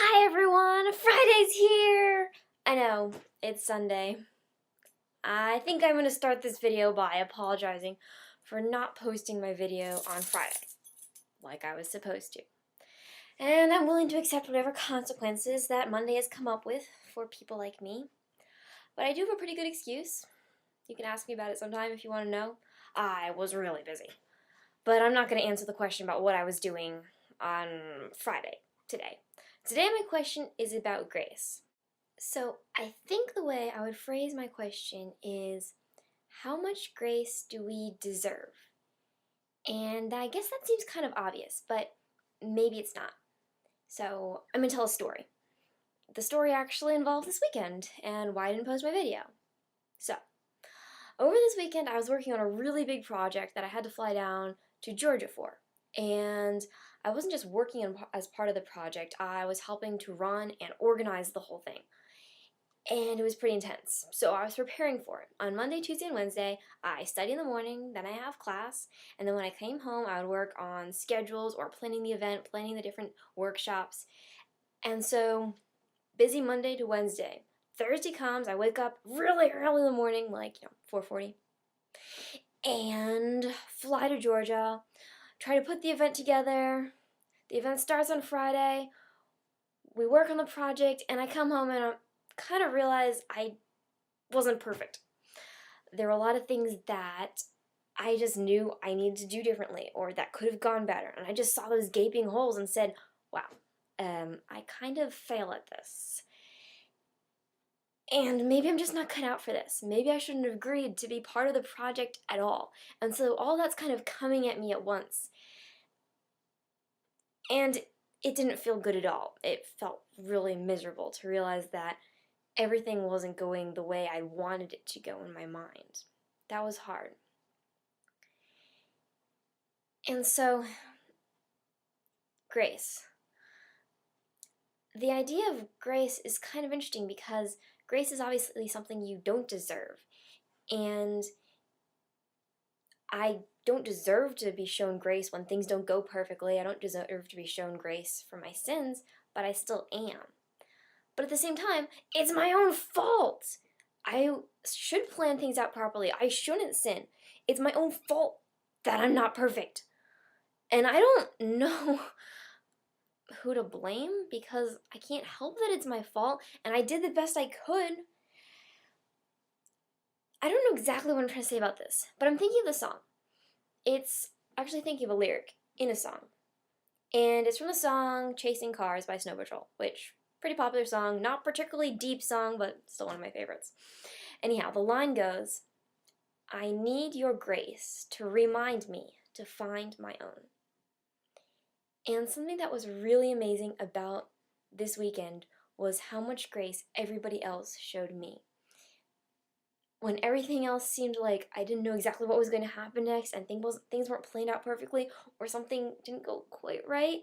Hi everyone, Friday's here! I know, it's Sunday. I think I'm gonna start this video by apologizing for not posting my video on Friday, like I was supposed to. And I'm willing to accept whatever consequences that Monday has come up with for people like me. But I do have a pretty good excuse. You can ask me about it sometime if you want to know. I was really busy. But I'm not gonna answer the question about what I was doing on Friday today. Today my question is about grace. So I think the way I would phrase my question is, how much grace do we deserve? And I guess that seems kind of obvious, but maybe it's not. So I'm gonna tell a story. The story actually involved this weekend and why I didn't post my video. So, over this weekend I was working on a really big project that I had to fly down to Georgia for. And I wasn't just working as part of the project, I was helping to run and organize the whole thing. And it was pretty intense. So I was preparing for it. On Monday, Tuesday, and Wednesday, I study in the morning, then I have class, and then when I came home, I would work on schedules or planning the event, planning the different workshops. And so, busy Monday to Wednesday. Thursday comes, I wake up really early in the morning, like, 4:40, and fly to Georgia, try to put the event together. The event starts on Friday. We work on the project, and I come home and I kind of realize I wasn't perfect. There were a lot of things that I just knew I needed to do differently or that could have gone better. And I just saw those gaping holes and said, wow, I kind of fail at this. And maybe I'm just not cut out for this. Maybe I shouldn't have agreed to be part of the project at all. And so all that's kind of coming at me at once. And it didn't feel good at all. It felt really miserable to realize that everything wasn't going the way I wanted it to go in my mind. That was hard. And so, grace. The idea of grace is kind of interesting because grace is obviously something you don't deserve. And I don't deserve to be shown grace when things don't go perfectly. I don't deserve to be shown grace for my sins, but I still am. But at the same time, it's my own fault. I should plan things out properly. I shouldn't sin. It's my own fault that I'm not perfect. And I don't know who to blame because I can't help that it's my fault and I did the best I could. I don't know exactly what I'm trying to say about this, but I'm thinking of the song. It's actually thinking of a lyric in a song. And it's from the song Chasing Cars by Snow Patrol, which pretty popular song, not particularly deep song, but still one of my favorites. Anyhow, the line goes, I need your grace to remind me to find my own. And something that was really amazing about this weekend was how much grace everybody else showed me. When everything else seemed like I didn't know exactly what was going to happen next and things weren't planned out perfectly or something didn't go quite right,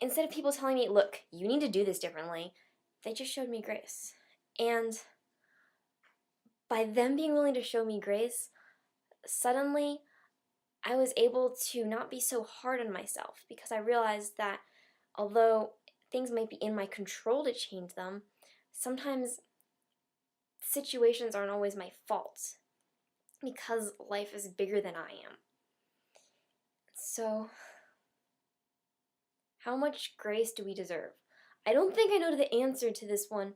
instead of people telling me, look, you need to do this differently, they just showed me grace. And by them being willing to show me grace, suddenly I was able to not be so hard on myself because I realized that although things might be in my control to change them, sometimes situations aren't always my fault because life is bigger than I am. So, how much grace do we deserve? I don't think I know the answer to this one,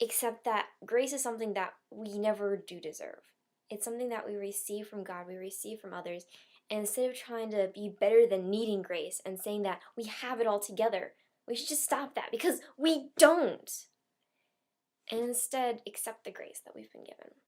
except that grace is something that we never do deserve. It's something that we receive from God, we receive from others, and instead of trying to be better than needing grace and saying that we have it all together, we should just stop that because we don't. And instead accept the grace that we've been given.